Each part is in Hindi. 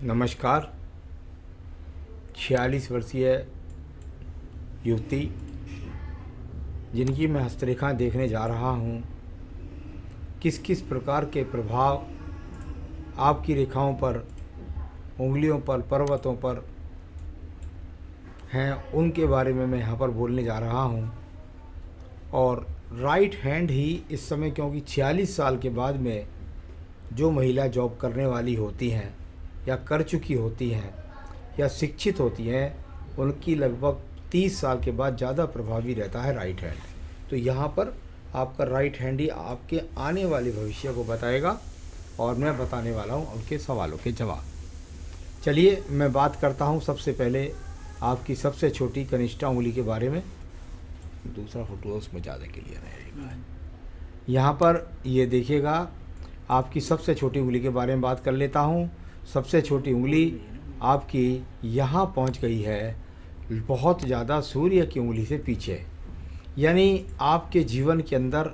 नमस्कार। 46 वर्षीय युवती जिनकी मैं हस्तरेखा देखने जा रहा हूँ, किस किस प्रकार के प्रभाव आपकी रेखाओं पर, उंगलियों पर, पर्वतों पर हैं, उनके बारे में मैं यहाँ पर बोलने जा रहा हूँ। और राइट हैंड ही इस समय, क्योंकि 46 साल के बाद में जो महिला जॉब करने वाली होती हैं या कर चुकी होती हैं या शिक्षित होती हैं, उनकी लगभग 30 साल के बाद ज़्यादा प्रभावी रहता है राइट हैंड। तो यहाँ पर आपका राइट हैंड ही आपके आने वाले भविष्य को बताएगा और मैं बताने वाला हूँ उनके सवालों के जवाब। चलिए मैं बात करता हूँ सबसे पहले आपकी सबसे छोटी कनिष्ठा उंगली के बारे में। दूसरा फोटो उसमें ज़्यादा क्लियर रहेगा। यहाँ पर ये देखिएगा, आपकी सबसे छोटी उंगली के बारे में बात कर लेता हूँ। सबसे छोटी उंगली आपकी यहाँ पहुँच गई है, बहुत ज़्यादा सूर्य की उंगली से पीछे। यानी आपके जीवन के अंदर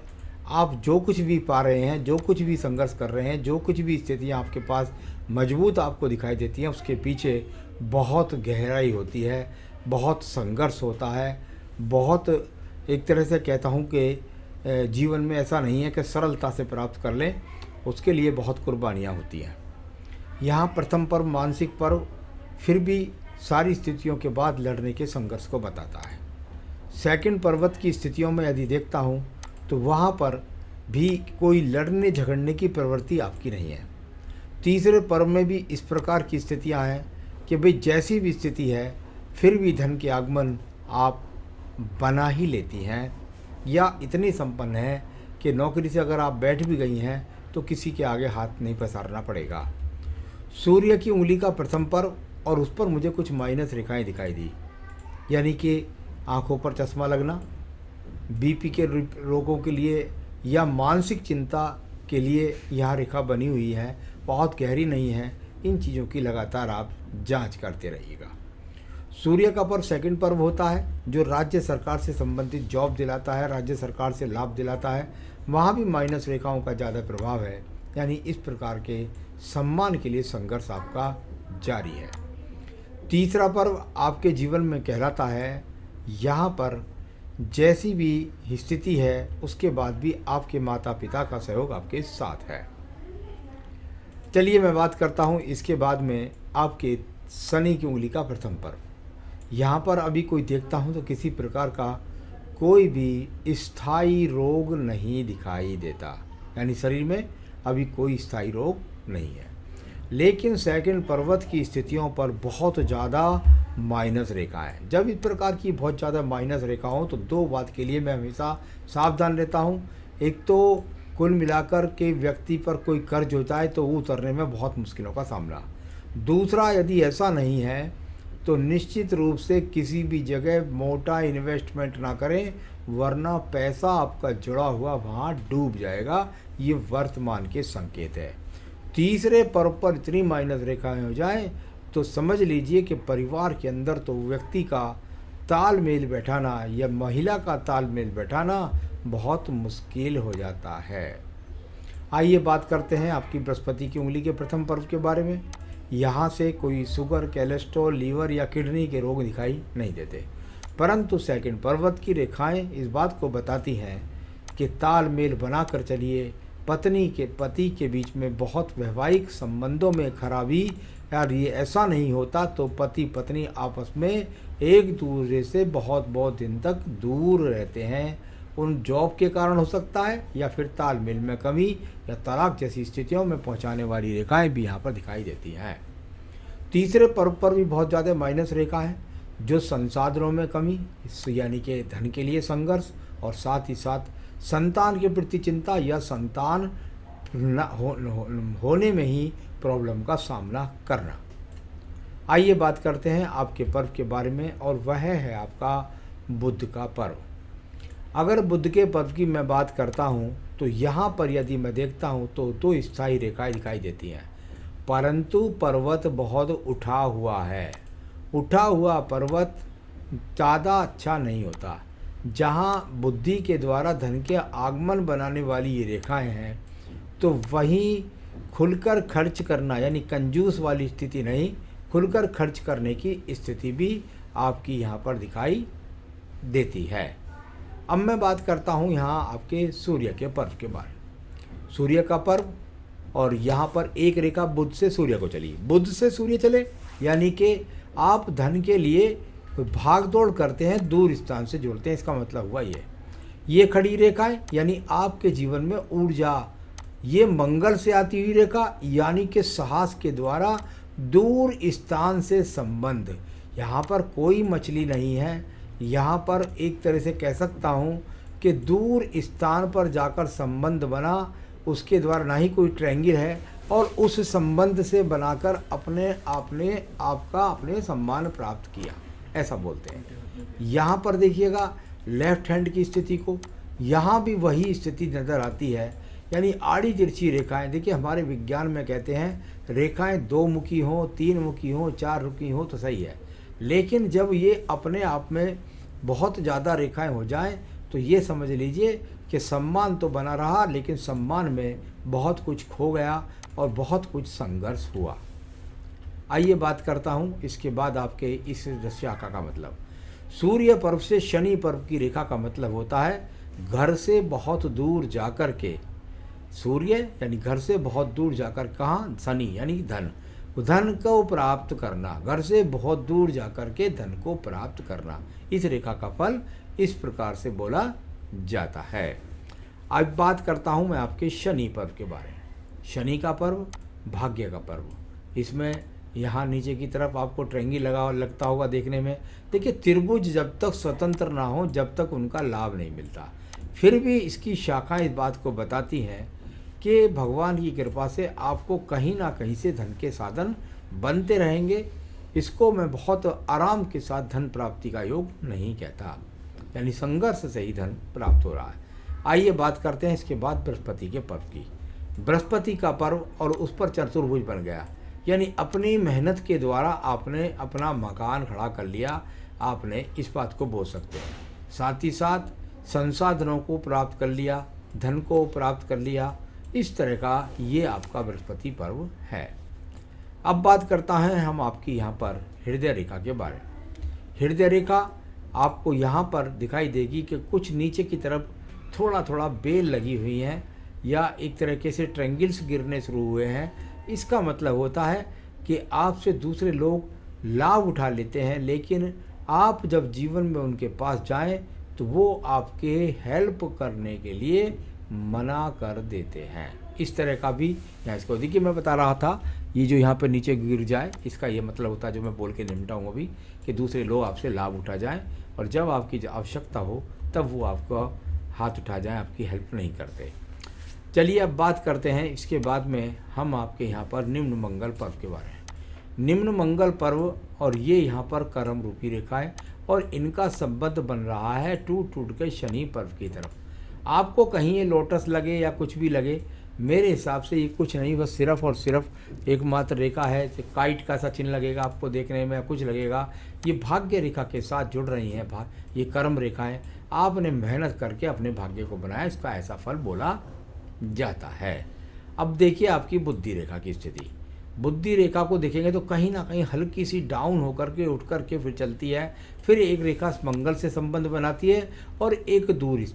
आप जो कुछ भी पा रहे हैं, जो कुछ भी संघर्ष कर रहे हैं, जो कुछ भी स्थितियाँ आपके पास मजबूत आपको दिखाई देती हैं, उसके पीछे बहुत गहराई होती है, बहुत संघर्ष होता है, बहुत, एक तरह से कहता हूँ कि जीवन में ऐसा नहीं है कि सरलता से प्राप्त कर लें, उसके लिए बहुत कुर्बानियाँ होती हैं। यहाँ प्रथम पर्व मानसिक पर्व फिर भी सारी स्थितियों के बाद लड़ने के संघर्ष को बताता है। सेकंड पर्वत की स्थितियों में यदि देखता हूँ तो वहाँ पर भी कोई लड़ने झगड़ने की प्रवृत्ति आपकी नहीं है। तीसरे पर्व में भी इस प्रकार की स्थितियाँ हैं कि भाई जैसी भी स्थिति है फिर भी धन के आगमन आप बना ही लेती हैं, या इतनी संपन्न है कि नौकरी से अगर आप बैठ भी गई हैं तो किसी के आगे हाथ नहीं पसारना पड़ेगा। सूर्य की उंगली का प्रथम पर्व, और उस पर मुझे कुछ माइनस रेखाएं दिखाई दी, यानी कि आंखों पर चश्मा लगना, बीपी के रोगों के लिए या मानसिक चिंता के लिए यह रेखा बनी हुई है, बहुत गहरी नहीं है। इन चीज़ों की लगातार आप जांच करते रहिएगा। सूर्य का पर्व सेकंड पर्व होता है जो राज्य सरकार से संबंधित जॉब दिलाता है, राज्य सरकार से लाभ दिलाता है। वहाँ भी माइनस रेखाओं का ज़्यादा प्रभाव है, यानी इस प्रकार के सम्मान के लिए संघर्ष आपका जारी है। तीसरा पर्व आपके जीवन में कहलाता है, यहाँ पर जैसी भी स्थिति है उसके बाद भी आपके माता पिता का सहयोग आपके साथ है। चलिए मैं बात करता हूँ इसके बाद में आपके शनि की उंगली का प्रथम पर्व। यहाँ पर अभी कोई देखता हूँ तो किसी प्रकार का कोई भी स्थायी रोग नहीं दिखाई देता, यानी शरीर में अभी कोई स्थायी रोग नहीं है। लेकिन सेकंड पर्वत की स्थितियों पर बहुत ज़्यादा माइनस रेखा है। जब इस प्रकार की बहुत ज़्यादा माइनस रेखा हो तो दो बात के लिए मैं हमेशा सावधान रहता हूँ। एक तो कुल मिलाकर के व्यक्ति पर कोई कर्ज होता है तो वो उतरने में बहुत मुश्किलों का सामना। दूसरा, यदि ऐसा नहीं है तो निश्चित रूप से किसी भी जगह मोटा इन्वेस्टमेंट ना करें, वरना पैसा आपका जुड़ा हुआ वहाँ डूब जाएगा। ये वर्तमान के संकेत है। तीसरे पर्व पर इतनी माइनस रेखाएं हो जाएं तो समझ लीजिए कि परिवार के अंदर तो व्यक्ति का तालमेल बैठाना या महिला का तालमेल बैठाना बहुत मुश्किल हो जाता है। आइए बात करते हैं आपकी बृहस्पति की उंगली के प्रथम पर्व के बारे में। यहाँ से कोई शुगर, कोलेस्ट्रॉल, लीवर या किडनी के रोग दिखाई नहीं देते, परंतु सेकंड पर्वत की रेखाएं इस बात को बताती हैं कि तालमेल बनाकर चलिए। पति के बीच में बहुत वैवाहिक संबंधों में खराबी, यार ये ऐसा नहीं होता तो पति पत्नी आपस में एक दूसरे से बहुत बहुत दिन तक दूर रहते हैं। उन जॉब के कारण हो सकता है या फिर तालमेल में कमी या तलाक जैसी स्थितियों में पहुंचाने वाली रेखाएं भी यहाँ पर दिखाई देती हैं। तीसरे पर्व पर भी बहुत ज़्यादा माइनस रेखा है जो संसाधनों में कमी, यानी कि धन के लिए संघर्ष, और साथ ही साथ संतान के प्रति चिंता या संतान होने में ही प्रॉब्लम का सामना करना। आइए बात करते हैं आपके पर्व के बारे में, और वह है आपका बुध का पर्व। अगर बुध के पर्व की मैं बात करता हूँ तो यहाँ पर यदि मैं देखता हूँ तो दो स्थायी रेखाएं दिखाई देती हैं, परंतु पर्वत बहुत उठा हुआ है। उठा हुआ पर्वत ज़्यादा अच्छा नहीं होता। जहाँ बुद्धि के द्वारा धन के आगमन बनाने वाली ये रेखाएं हैं तो वहीं खुलकर खर्च करना, यानी कंजूस वाली स्थिति नहीं, खुलकर खर्च करने की स्थिति भी आपकी यहाँ पर दिखाई देती है। अब मैं बात करता हूँ यहाँ आपके सूर्य के पर्व के बारे में। सूर्य का पर्व, और यहाँ पर एक रेखा बुध से सूर्य को चली, बुध से सूर्य चले, यानी कि आप धन के लिए भाग दौड़ करते हैं, दूर स्थान से जुड़ते हैं, इसका मतलब हुआ ये खड़ी रेखा है, यानी आपके जीवन में ऊर्जा, ये मंगल से आती हुई रेखा, यानी कि साहस के द्वारा दूर स्थान से संबंध। यहाँ पर कोई मछली नहीं है, यहाँ पर एक तरह से कह सकता हूँ कि दूर स्थान पर जाकर संबंध बना, उसके द्वारा ना ही कोई ट्रायंगल है, और उस संबंध से बनाकर अपने सम्मान प्राप्त किया, ऐसा बोलते हैं। यहाँ पर देखिएगा लेफ्ट हैंड की स्थिति को, यहाँ भी वही स्थिति नज़र आती है, यानी आड़ी तिरछी रेखाएं। देखिए हमारे विज्ञान में कहते हैं रेखाएं 2 मुखी हों, 3 मुखी हों, 4 मुखी हों तो सही है, लेकिन जब ये अपने आप में बहुत ज़्यादा रेखाएं हो जाएं तो ये समझ लीजिए कि सम्मान तो बना रहा, लेकिन सम्मान में बहुत कुछ खो गया और बहुत कुछ संघर्ष हुआ। आइए बात करता हूँ इसके बाद आपके इस शाखा का मतलब। सूर्य पर्व से शनि पर्व की रेखा का मतलब होता है घर से बहुत दूर जाकर के, सूर्य यानी घर से बहुत दूर जाकर, कहाँ, शनि यानी धन को प्राप्त करना, घर से बहुत दूर जाकर के धन को प्राप्त करना, इस रेखा का फल इस प्रकार से बोला जाता है। अब बात करता हूँ मैं आपके शनि पर्व के बारे में। शनि का पर्व भाग्य का पर्व, इसमें यहाँ नीचे की तरफ आपको ट्रायंगल लगता होगा देखने में। देखिए त्रिभुज जब तक स्वतंत्र ना हो जब तक उनका लाभ नहीं मिलता, फिर भी इसकी शाखाएं इस बात को बताती हैं कि भगवान की कृपा से आपको कहीं ना कहीं से धन के साधन बनते रहेंगे। इसको मैं बहुत आराम के साथ धन प्राप्ति का योग नहीं कहता, यानी संघर्ष से ही धन प्राप्त हो रहा है। आइए बात करते हैं इसके बाद बृहस्पति के पर्व की। बृहस्पति का पर्व और उस पर चतुर्भुज बन गया, यानी अपनी मेहनत के द्वारा आपने अपना मकान खड़ा कर लिया, आपने इस बात को बोल सकते हैं। साथ ही साथ संसाधनों को प्राप्त कर लिया, धन को प्राप्त कर लिया, इस तरह का ये आपका बृहस्पति पर्व है। अब बात करता है हम आपकी यहाँ पर हृदय रेखा के बारे में। हृदय रेखा आपको यहाँ पर दिखाई देगी कि कुछ नीचे की तरफ थोड़ा थोड़ा बेल लगी हुई हैं, या एक तरीके से ट्रायंगल्स गिरने शुरू हुए हैं। इसका मतलब होता है कि आपसे दूसरे लोग लाभ उठा लेते हैं, लेकिन आप जब जीवन में उनके पास जाएं तो वो आपके हेल्प करने के लिए मना कर देते हैं। इस तरह का भी यहाँ इसको देखिए, मैं बता रहा था ये जो यहाँ पे नीचे गिर जाए, इसका ये मतलब होता है, जो मैं बोल के निपटाऊँगा भी, कि दूसरे लोग आपसे लाभ उठा जाएं और जब आपकी आवश्यकता हो तब वो आपको हाथ उठा जाएं, आपकी हेल्प नहीं करते। चलिए अब बात करते हैं इसके बाद में हम आपके यहाँ पर निम्न मंगल पर्व के बारे में। निम्न मंगल पर्व, और ये यहाँ पर कर्म रूपी रेखा है और इनका संबंध बन रहा है टूट टूट के शनि पर्व की तरफ। आपको कहीं ये लोटस लगे या कुछ भी लगे, मेरे हिसाब से ये कुछ नहीं, बस सिर्फ और सिर्फ एकमात्र रेखा है। काइट का सा चिन्ह लगेगा आपको देखने में, कुछ लगेगा, ये भाग्य रेखा के साथ जुड़ रही हैं। ये कर्म रेखाएं, आपने मेहनत करके अपने भाग्य को बनाया, इसका ऐसा फल बोला जाता है। अब देखिए आपकी बुद्धि रेखा की स्थिति। बुद्धि रेखा को देखेंगे तो कहीं ना कहीं हल्की सी डाउन होकर के उठ करके फिर चलती है, फिर एक रेखा मंगल से संबंध बनाती है और एक दूर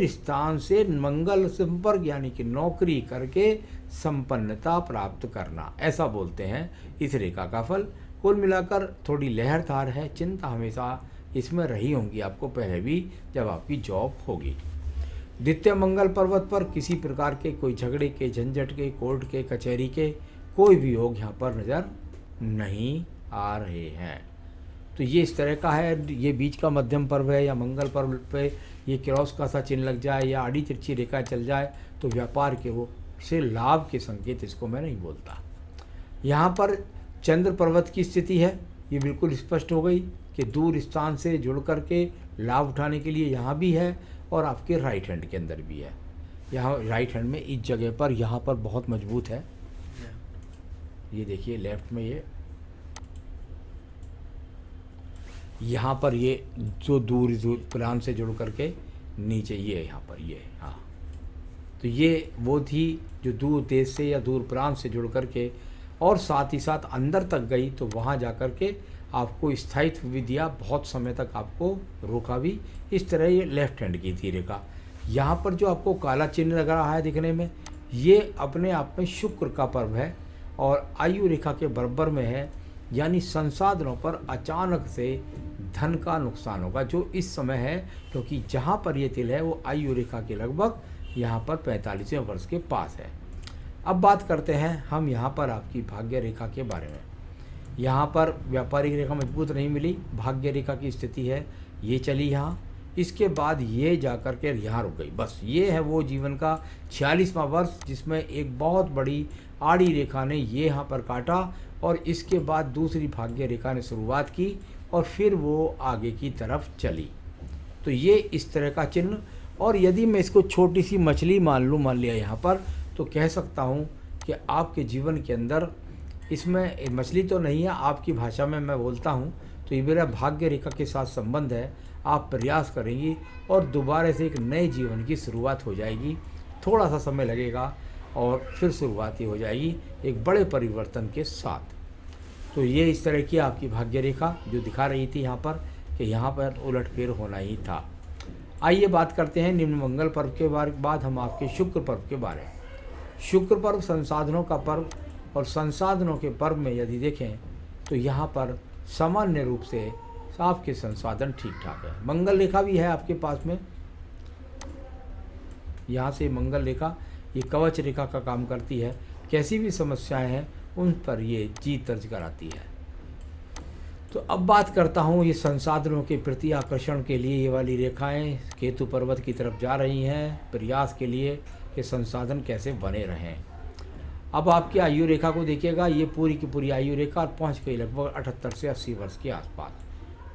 स्थान से मंगल संपर्क, यानी कि नौकरी करके संपन्नता प्राप्त करना, ऐसा बोलते हैं इस रेखा का फल। कुल मिलाकर थोड़ी लहरधार है, चिंता हमेशा इसमें रही होंगी आपको पहले भी जब आपकी जॉब होगी। द्वितीय मंगल पर्वत पर किसी प्रकार के कोई झगड़े के, झंझट के, कोर्ट के, कचहरी के कोई भी योग यहाँ पर नज़र नहीं आ रहे हैं। तो ये इस तरह का है। ये बीच का मध्यम पर्व है, या मंगल पर्व पे ये क्रॉस का सा चिन्ह लग जाए या आड़ी तिरछी रेखा चल जाए तो व्यापार के वो से लाभ के संकेत, इसको मैं नहीं बोलता। यहाँ पर चंद्र पर्वत की स्थिति है, ये बिल्कुल स्पष्ट हो गई कि दूर स्थान से जुड़ करके लाभ उठाने के लिए यहाँ भी है और आपके राइट हैंड के अंदर भी है। यहाँ राइट हैंड में इस जगह पर यहाँ पर बहुत मजबूत है, ये देखिए लेफ्ट में ये यहाँ पर ये जो दूर प्राण से जुड़ करके नीचे ये यहाँ पर ये, हाँ तो ये वो थी जो दूर देश से या दूर प्रांत से जुड़ कर के और साथ ही साथ अंदर तक गई, तो वहाँ जा कर के आपको स्थायित्व भी दिया, बहुत समय तक आपको रोका भी। इस तरह ये लेफ्ट हैंड की थी रेखा। यहाँ पर जो आपको काला चिन्ह लग रहा है दिखने में, ये अपने आप में शुक्र का पर्व है और आयु रेखा के बराबर में है, यानी संसाधनों पर अचानक से धन का नुकसान होगा जो इस समय है, क्योंकि जहाँ पर ये तिल है वो आयु रेखा के लगभग यहाँ पर 45वें वर्ष के पास है। अब बात करते हैं हम यहाँ पर आपकी भाग्य रेखा के बारे में। यहाँ पर व्यापारिक रेखा मजबूत नहीं मिली, भाग्य रेखा की स्थिति है ये चली यहाँ, इसके बाद ये जा कर के यहाँ रुक गई। बस ये है वो जीवन का 46वां वर्ष जिसमें एक बहुत बड़ी आड़ी रेखा ने ये यहाँ पर काटा और इसके बाद दूसरी भाग्य रेखा ने शुरुआत की और फिर वो आगे की तरफ चली। तो ये इस तरह का चिन्ह, और यदि मैं इसको छोटी सी मछली मान लिया यहाँ पर, तो कह सकता हूँ कि आपके जीवन के अंदर, इसमें मछली तो नहीं है, आपकी भाषा में मैं बोलता हूँ, तो ये मेरा भाग्य रेखा के साथ संबंध है। आप प्रयास करेंगी और दोबारा से एक नए जीवन की शुरुआत हो जाएगी। थोड़ा सा समय लगेगा और फिर शुरुआत ही हो जाएगी एक बड़े परिवर्तन के साथ। तो ये इस तरह की आपकी भाग्य रेखा जो दिखा रही थी यहाँ पर कि यहाँ पर उलटफेर होना ही था। आइए बात करते हैं निम्न मंगल पर्व के बाद हम आपके शुक्र पर्व के बारे में। शुक्र पर्व संसाधनों का पर्व, और संसाधनों के पर्व में यदि देखें तो यहाँ पर सामान्य रूप से आपके संसाधन ठीक ठाक है। मंगल रेखा भी है आपके पास में, यहाँ से मंगल रेखा ये कवच रेखा का काम करती है। कैसी भी समस्याएं हैं उन पर ये जीत दर्ज कराती है। तो अब बात करता हूँ ये संसाधनों के प्रति आकर्षण के लिए ये वाली रेखाएं केतु पर्वत की तरफ जा रही हैं, प्रयास के लिए कि संसाधन कैसे बने रहें। अब आपकी आयु रेखा को देखिएगा, ये पूरी की पूरी आयु रेखा और पहुँच गई लगभग 78 से 80 वर्ष के आसपास।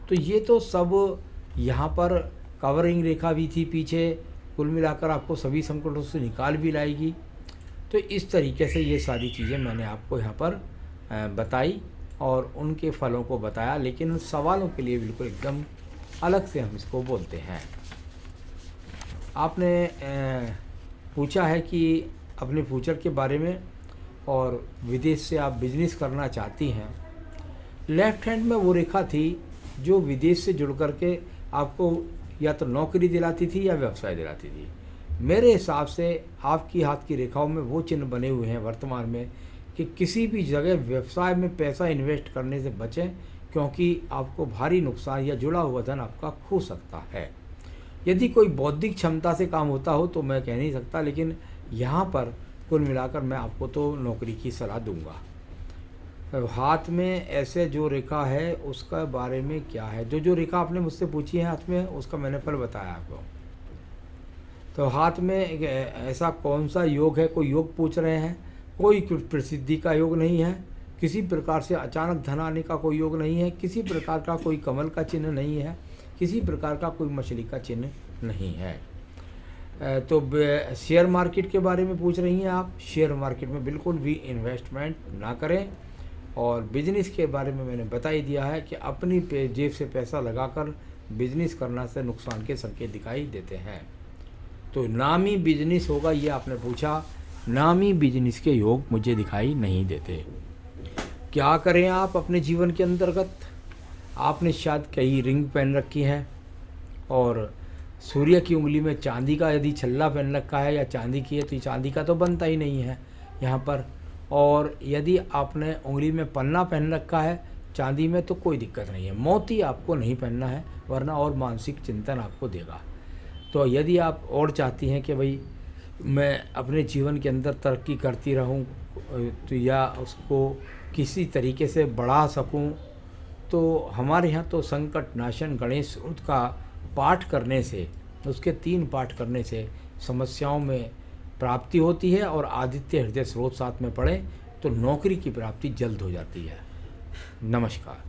तो ये तो सब यहाँ पर कवरिंग रेखा भी थी पीछे, कुल मिलाकर आपको सभी संकटों से निकाल भी लाएगी। तो इस तरीके से ये सारी चीज़ें मैंने आपको यहाँ पर बताई और उनके फलों को बताया, लेकिन उन सवालों के लिए बिल्कुल एकदम अलग से हम इसको बोलते हैं। आपने पूछा है कि अपने फ्यूचर के बारे में और विदेश से आप बिजनेस करना चाहती हैं। लेफ्ट हैंड में वो रेखा थी जो विदेश से जुड़ करके आपको या तो नौकरी दिलाती थी या व्यवसाय दिलाती थी। मेरे हिसाब से आपकी हाथ की रेखाओं में वो चिन्ह बने हुए हैं वर्तमान में कि किसी भी जगह व्यवसाय में पैसा इन्वेस्ट करने से बचें, क्योंकि आपको भारी नुकसान या जुड़ा हुआ धन आपका खो सकता है। यदि कोई बौद्धिक क्षमता से काम होता हो तो मैं कह नहीं सकता, लेकिन यहाँ पर कुल मिलाकर मैं आपको तो नौकरी की सलाह दूंगा। हाथ में ऐसे जो रेखा है उसका बारे में क्या है, जो रेखा आपने मुझसे पूछी है हाथ में, उसका मैंने फल बताया आपको। तो हाथ में ऐसा कौन सा योग है, कोई योग पूछ रहे हैं? कोई प्रसिद्धि का योग नहीं है, किसी प्रकार से अचानक धन आने का कोई योग नहीं है, किसी प्रकार का कोई कमल का चिन्ह नहीं है, किसी प्रकार का कोई मछली का चिन्ह नहीं है। तो शेयर मार्केट के बारे में पूछ रही हैं आप। शेयर मार्केट में बिल्कुल भी इन्वेस्टमेंट ना करें, और बिजनेस के बारे में मैंने बता ही दिया है कि अपनी जेब से पैसा लगाकर बिजनेस करना से नुकसान के संकेत दिखाई देते हैं। तो नामी बिजनेस होगा ये आपने पूछा, नामी बिजनेस के योग मुझे दिखाई नहीं देते। क्या करें आप अपने जीवन के अंतर्गत? आपने शायद कई रिंग पहन रखी है और सूर्य की उंगली में चांदी का यदि छल्ला पहन रखा है या चांदी की है, तो चांदी का तो बनता ही नहीं है यहाँ पर। और यदि आपने उंगली में पन्ना पहन रखा है चांदी में, तो कोई दिक्कत नहीं है। मोती आपको नहीं पहनना है, वरना और मानसिक चिंतन आपको देगा। तो यदि आप और चाहती हैं कि भाई मैं अपने जीवन के अंदर तरक्की करती रहूं, तो या उसको किसी तरीके से बढ़ा सकूं, तो हमारे यहाँ तो संकट नाशन गणेश सूक्त का पाठ करने से, उसके 3 पाठ करने से समस्याओं में प्राप्ति होती है, और आदित्य हृदय स्रोत साथ में पढ़ें तो नौकरी की प्राप्ति जल्द हो जाती है। नमस्कार।